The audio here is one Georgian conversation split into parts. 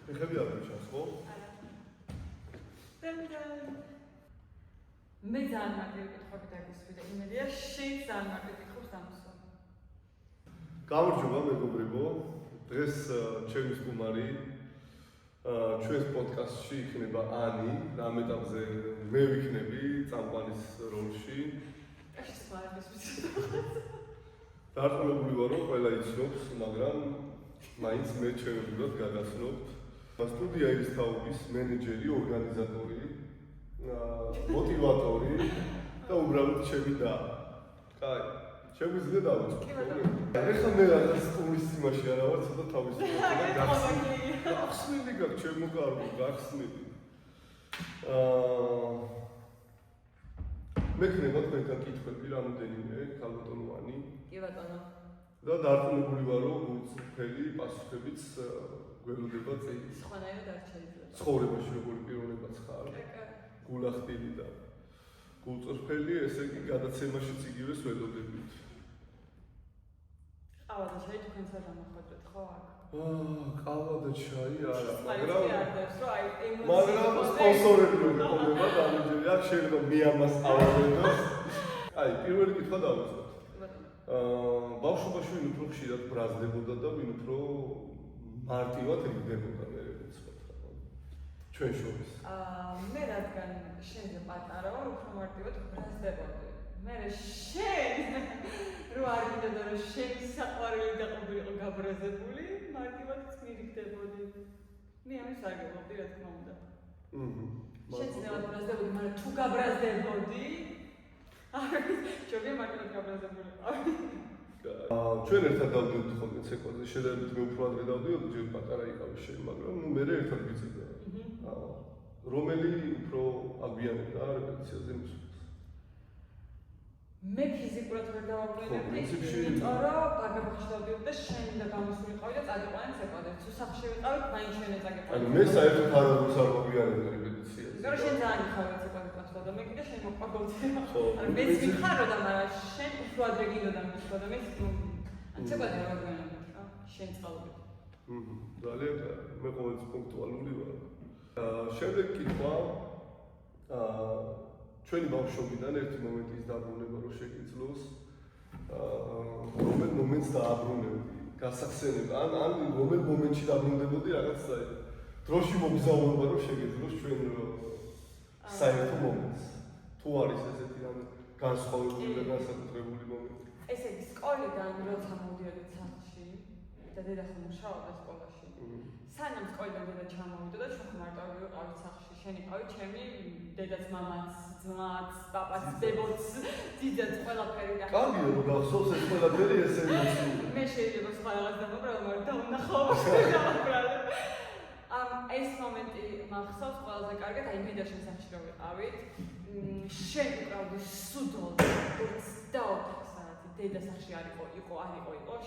ხები არ მიჩანს, ხო? არა. მე ძალიან მაგარი კითხვები დაგისვი და იმედია შენ ძალიან მაგარი კითხვებს დამსვა. გამარჯობა მეგობრებო. დღეს ჩემი სტუმარი ჩვენს პოდკასტში იქნება ანი, ამ ეტაპზე მე ვიქნები წამყვანის როლში. კაში სვარგის ვიცი. დარწმუნებული ვარ, რომ ყველა იცნობს, მაგრამ მაინც მე ჩემებურად გაგაცნობთ. სტუდია ერისთავის მენეჯერი, ორგანიზატორი, მოტივატორი და უბრალოდ ჩემი და. კაი, შეგვიძლია დავიწყოთ. ეხლა მე რაღაც სტუმრის იმაში არა ვარ, ცოტა თავისუფლად გახსნილი გაქვს, ჩემო კარგო, გახსნილი. მექნება თქვენთან კითხვები რამოდენიმე, ქალბატონოვანი. კი ბატონო. და დარწმუნებული ვარ, რომ გულწრფელი პასუხებიც გველოდება წელს. სხვანაირად არ შეიძლება. ცხოვრებაში როგორი პიროვნებაც ხარ. გულახდილი და გულწრფელი, ესე იგი გადაცემაშიც იგივეს ველოდებით. ყავა და ჩაი თქვენც არ დამახოჭეთ, ხო აქ? ყავა და ჩაი არა, მაგრამ სპონსორები რომ გქონდება დამიჯერია, შეიძლება მე ამას ავადოთ. აი, პირველი კითხვა დავიწყოთ. ბავშვობაში ვინ უფრო ხშირად ბრაზდებოდა და ვინ უფრო მარტივად რიგდებოდა მე ვცხოვრობ ჩვენ შორის. მე რადგან შენზე პატარა ვარ, უფრო მარტივად ბრაზდებოდი. მე შენ რო არ გინდა რომ შენი საყვარელი და ყოფილიყო გაბრაზებული, მარტივადაც მირიგდებოდი. მე ამის არ გეუბნები, რა თქმა უნდა. შენ ძნელად ბრაზდებოდი, მაგრამ თუ გაბრაზდებოდი, ჯობია მარტივად გაბრაზებულიყავი. ჩვენ ერთად დავდიოდით ხოლმე ცეკვაზე, შედარებით მე უფრო ადრე დავდიოდი, ჯერ პატარა იყავი შენ, მაგრამ მე ერთად ვიწევდა. რომელი უფრო აგვიანებდა რეპეტიციაზე მსვლელს? მე ფიზიკურად ვერ დავაბრუნებდი, იმიტომ რომ ბაგაბახში დავდიოდი და შენ და გამოსულიყავი და წაგიყვანე ცეკვაზე. თუ სახლში ვიყავით, მაინც შენე წაგიყვანე. ანუ მე საერთოდ არაფერს არ მოგვიანებდა რეპეტიციაზე. იმიტომ რომ შენ ძალიან იხავე ცეკვაზე გასვლა და მე კიდე შენ მოყვარდა. ანუ მეც მიხაროდა, მაგრამ შენ უფრო ადრე გინდოდა მისვლა და მეც ცეკვაზე არ ვაგვიანებდი რა, შენ წყალობით. ძალიან მე ყოველთვის პუნქტუალური ვარ. შემდეგ კითხვა ჩვენი ბავშვობიდან ერთი მომენტის დაბრუნება რო შეგიძლოს, რომელ მომენტს დააბრუნებდი, გასახსენებ, ან რომელ მომენტში დაბრუნდებოდი რაღაც დროში მოგზაურობა რო შეგეძლოს ჩვენ საერთო მომენტს. თუ არის ესეთი რამე განსხვავებული და განსაკუთრებული მომენტი. ესე იგი, სკოლიდან როცა მოვიდოდი სახლში და დედა ხომ მუშაობდა სკოლაში. სანამ სკოლიდან დედა ჩამოვიდა და ჩვენ მარტო ვიყავით სახლში, შენ იყავი ჩემი დედაც, მამაც, ძმაც, პაპაც, დებოც, დიდაც, ყველაფერი და კარგია რომ გახსოვს ეს ყველაფერი ესე მოცული. მე შეიძლება სხვა რაღაც დამობრალო, მაგრამ დაუნახავ დავაბრალე. ეს მომენტი მახსოვს ყველაზე კარგად, აი მე და შენ სახლში რო ვიყავით. შენ უკრავდი სუდოლ 24 საათი, დედა სახლში არ იყო,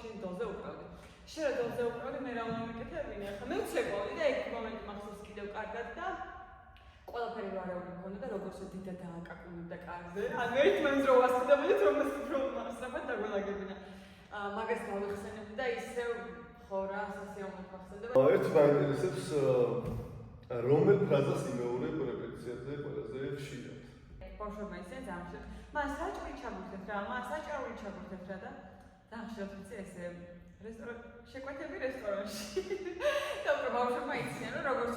შენ დოზე უკრავდი. შენ რა დოზე უკრავდი, მე რა უნდა მეკეთებინე, ახლა მე ვცეკვავდი და ეგ მომენტი მახსოვს კიდევ კარგად და ყველაფერი ვარეული მქონდა და როგორც დედა დააკაკუნებდა კარზე. ანუ ერთმანეთს რო ვასწრებდით, რომ ეს უფრო მასწრაფად დაგველაგებინა. მაგას გავიხსენებდი და ისევ ხო რა სასიამოვნო მახსენდება. ერთ მაინტერესებს რომელ ფრაზას იმეორებ რეპეტიციაზე ყველაზე ხშირად? ბავშვებმა ისე დამშეთ. მას საჭირო ჩაგვრთეთ რა და დამშეთ ვიცი ესე შეკვეთები რესტორანში. და უფრო ბავშვებმა იციან რომ როგორც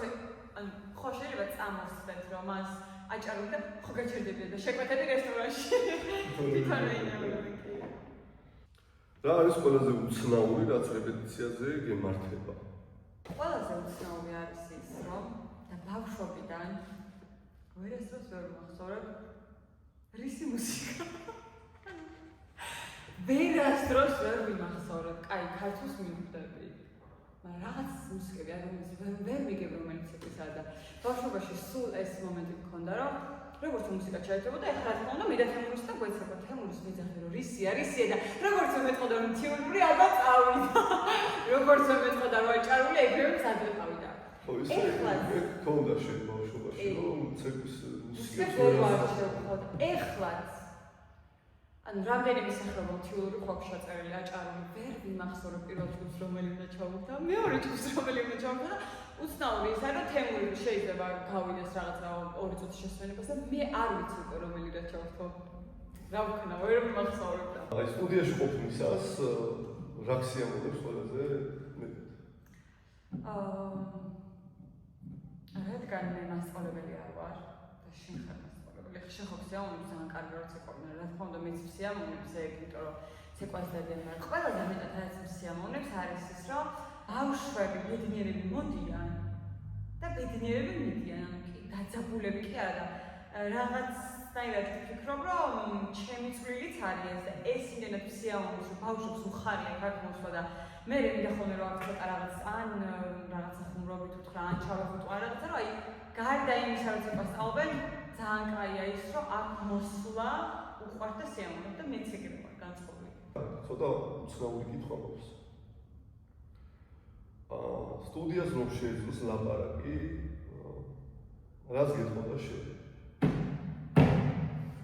ანუ ხო შეიძლება წამოსწრეთ რომ მას აჭარული და ხო გაჩერდებიან და შეკვეთები რესტორანში. თვითონ ინავრები. რა არის ყველაზე უცნაური, რაც რეპეტიციაზე გემართება? ყველაზე უცნაური არის ის, რომ და ბავშვობიდან ვერასდროს ვერ მახსოვრებ რისი მუსიკა. ვერასდროს ვერ ვიმახსოვრებ, კაი, ქართულს მივხვდები. მაგრამ რაღაც მუსიკები არის, ვერ მიგებ რომელიც ისაა და ბავშვობაში სულ ეს მომენტი მქონდა, რომ როგორც მუსიკა ჩაერთვებოდა, ეხლა რა თქმა უნდა, მე და თემურის და გვეცება თემურის მეძახი რომ რისია და როგორც მეტყოდა რომ თიურული ალბათ წავიდა. როგორც მეტყოდა რომ აჭარული ეგრევე სადღე ყავიდა. ხო, ისე მქონდა შენ ბავშვობაში, რომ ცეკვის მუსიკას ვერ ვარჩევ. ეხლაც ანუ რამდენიმე სახეობა თიურული ხოქ შეწერილი აჭარული ვერ ვიმახსოვრებ პირველ ჯგუფს რომელი უნდა ჩავუდგა, მეორე ჯგუფს რომელი უნდა ჩავუდგა. უცნაური ის არის, რომ თემური შეიძლება გავიდეს რაღაცა 2 წუთის შესვენებას და მე არ ვიცი უკვე რომელი რა ჩავთო. რა ვქნა, ვერ მახსოვრებ და. აი სტუდიაში ყოფნისას რა ქსიამოვნებს ყველაზე მეტად? რადგან მე მასწავლებელი არ ვარ და შენ ხარ მასწავლებელი, ხშირ ხო ქსიამოვნებს ძალიან კარგი როცა ყოფნა. რა თქმა უნდა მეც ქსიამოვნებს ეგ, იმიტომ რომ ცეკვასდადიან, მაგრამ ყველაზე მეტად რაც ქსიამოვნებს არის ის, რომ ბავშვები ბედნიერები მოდიან და ბედნიერები მიდიან, კი დაძაბულები კი არა და რაღაცნაირად ვფიქრობ, რომ ჩემი წვლილიც არის და ეს იმდენად ქსიამოვნებს, რომ ბავშვებს უხარია აქ მოსვლა და მე მინდა ხოლმე რომ აქ ცოტა რაღაც ან რაღაცა ხუმრობით უთხრა, ან ჩავეხუტო ან რაღაცა, რომ აი გარდა იმისა, რომ ცეკვას სწავლობენ, ძალიან კაია ის, რომ აქ მოსვლა უყვართ და სიამოვნებ და მეც ეგრე ვარ განწყობილი. ცოტა უცნაური კითხვა მაქვს. სტუდიას რომ შეეძლოს ლაპარაკი, რას გეტყოდა შენ?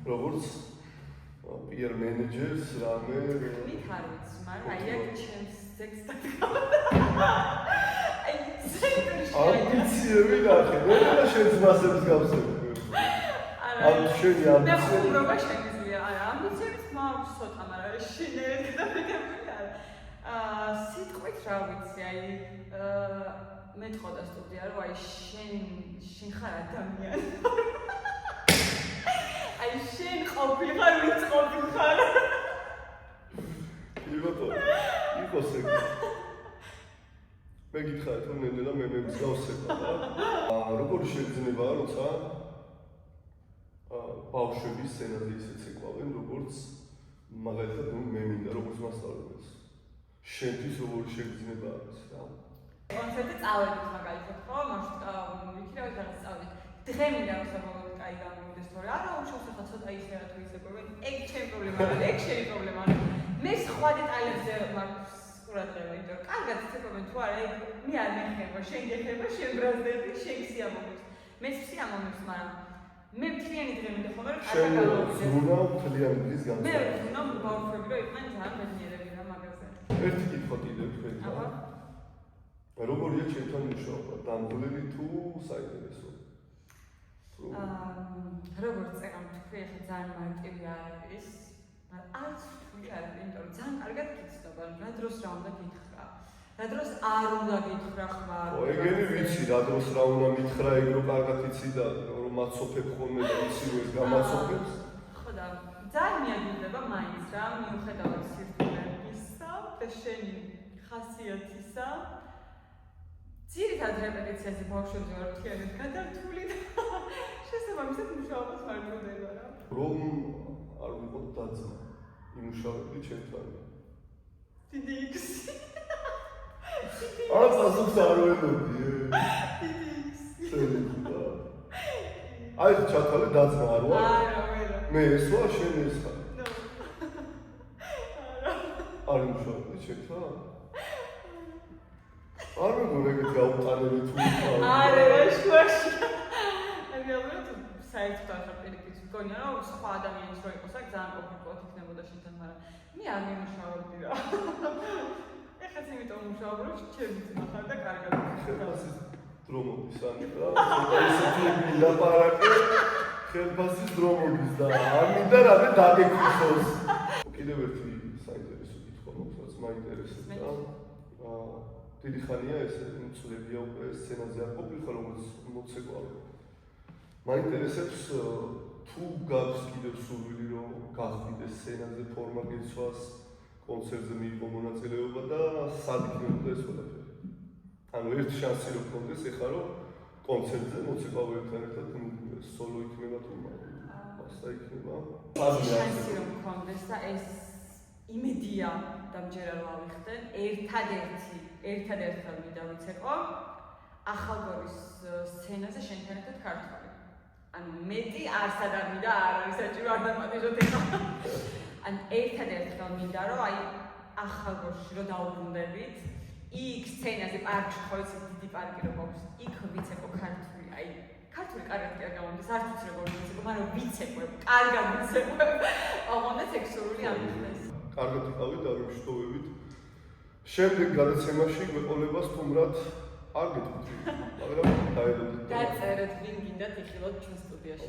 როგორც PR მენეჯერს რამე მით არ ვიცი, მაგრამ აი აქ ჩემს ზეგს დაგავა. აი ზეგში ამბიციები ნახე, რა შენ ძმასებს გავსებდი. ამ შენი და ამბიციები. ხუმრობა შემიძლია. არა, ამბიციებიც მაქვს ცოტა, მაგრამ შინერეთ გადაგებული არა. სიტყვით რა ვიცი, აი მეტყოდა სტუდია, რომ აი შენ ხარ ადამიანი. აი შენ ყოფილიყარ, ვინც ყოფილიყარ. იყოს ეგ. მე გითხარით რომ ნენელა მე მსგავსება და როგორ შეიძლება როცა ბავშვები სცენაზე ისეც ეკვავენ როგორც მაგალითად მე მინდა როგორც მასწავლებელს. შენთვის როგორი შეგრძნება არის რა? კონცერტი წავედით მაგალითად ხო, ვიცი რა რაღაც წავედით. დღე მინდა რომ საბოლოოდ კაი გამოვიდეს, თორე არა უშავს ახლა ცოტა ისე რა თუ ისე ყვებენ, ეგ ჩემი პრობლემა არა, ეგ შენი პრობლემა არა. მე სხვა დეტალებზე მაქვს ყურადღება, იმიტომ რომ კარგად ცეკვებენ თუ არა, ეგ მე არ მეხება, შენ გეხება, შენ ბრაზდები, შენ სიამოვნებს. მეც სიამოვნებს, მაგრამ მე მთლიანი დღე მინდა ხოლმე რომ კარგად გამოვიდეს. შენ უნდა მთლიანი დღის მე განმავლობაში. ვთქნა ბავშვები რომ იყვნენ ძალიან ბედნიერები რა მაგაზე. ერთი კითხვა კიდევ თქვენთან. როგორია ჩემთან მუშაობა? დამძლევი თუ საინტერესო? როგორც წერამ თქვი, ახლა ძალიან მარტივი არის, მაგრამ არც თქვი არ არის, იმიტომ რომ ძალიან კარგად გიცნობა, რა დროს რა უნდა გითხრა, რა დროს არ უნდა გითხრა ხმარ. ეგენი ვიცი, რა დროს რა უნდა მითხრა, ეგ რო კარგად იცი და რომ მაცოფებ ხოლმე და იცი რომ ეს გამაცოფებს. ხო და ძალიან მიაგებდება მაინც რა, მიუხედავად სირთულეებისა და შენი ხასიათისა. ძირითადად რეპეტიციაზე ბავშვებზე ვარ მთლიანად გადართული და შესაბამისად მუშაობას ვერ მგონდება რა. რომ არ ვიყოთ დაძმა, იმუშავებდი ჩემთან. დიდი იქსი. არა პასუხს არ ვეღებდი. დიდი იქსი. აი ჩათვალე დაძმა არ ვარ. არა, ვერა. მე ეს ვარ, შენ ეს ხარ. არა. არ იმუშავებდი ჩემთან? არ მეგონა ეგეთ გაუტანები თუ არა, რა შუაში. აი რეალურად საერთოდ ახლა პირიქით მგონია რომ სხვა ადამიანის რო იყოს აქ ძალიან კომფორტულად იქნებოდა შენთან, მაგრამ მე არ მიმუშავებდი რა. ეხლა იმიტომ მუშაობ რომ ჩემი ძმა ხარ და კარგად ხელფასის დრო მოდის ანიტა, ესეთი ლაპარაკი ხელფასის დრო მოდის და არ მინდა რამე დაგეკითხოს. კიდევ ერთი საინტერესო კითხვა მაქვს, რაც მაინტერესებს და დიდი ხანია ეს მწვლებია უკვე სცენაზე არ ყოფილიყარ როგორც მოცეკვავე. მაინტერესებს თუ გაქვს კიდევ სურვილი რომ გახვიდე სცენაზე ფორმა გეცვას, კონცერტზე მიიღო მონაწილეობა და სად იქნებოდა ეს ყველაფერი. ანუ ერთ შანსი რომ გქონდეს ეხლა რომ კონცერტზე მოცეკვავეებთან ერთად სოლო იქნება თუ მასა იქნება. შანსი რომ გქონდეს და ეს იმედია დამჯერა რომ ავიხდენ, ერთადერთხელ მინდა ვიცეყო ახალგორის სცენაზე შენთან ერთად ქართველი. ანუ მეტი არსად არ მინდა, არ არის საჭირო არ დამატებოთ ეხლა. ან ერთადერთხელ მინდა რომ აი ახალგორში რომ დაუბრუნდებით, იქ სცენაზე პარკში ხო იცით დიდი პარკი რომ აქვს, იქ ვიცეყო ქართული, აი ქართული კარგად კი არ გამომდის, არც ვიცი როგორ ვიცეყო, მაგრამ ვიცეყვებ, კარგად ვიცეყვებ. ოღონდ ექსურული ამიხდეს. კარგად იყავით და ვიმშვიდობებით. შემდეგ გადაცემაში გვეყოლება სტუმრად არ გეტყვით, მაგრამ დაედოდით. დაწერეთ, ვინ გინდათ იხილოთ ჩვენ სტუდიაში.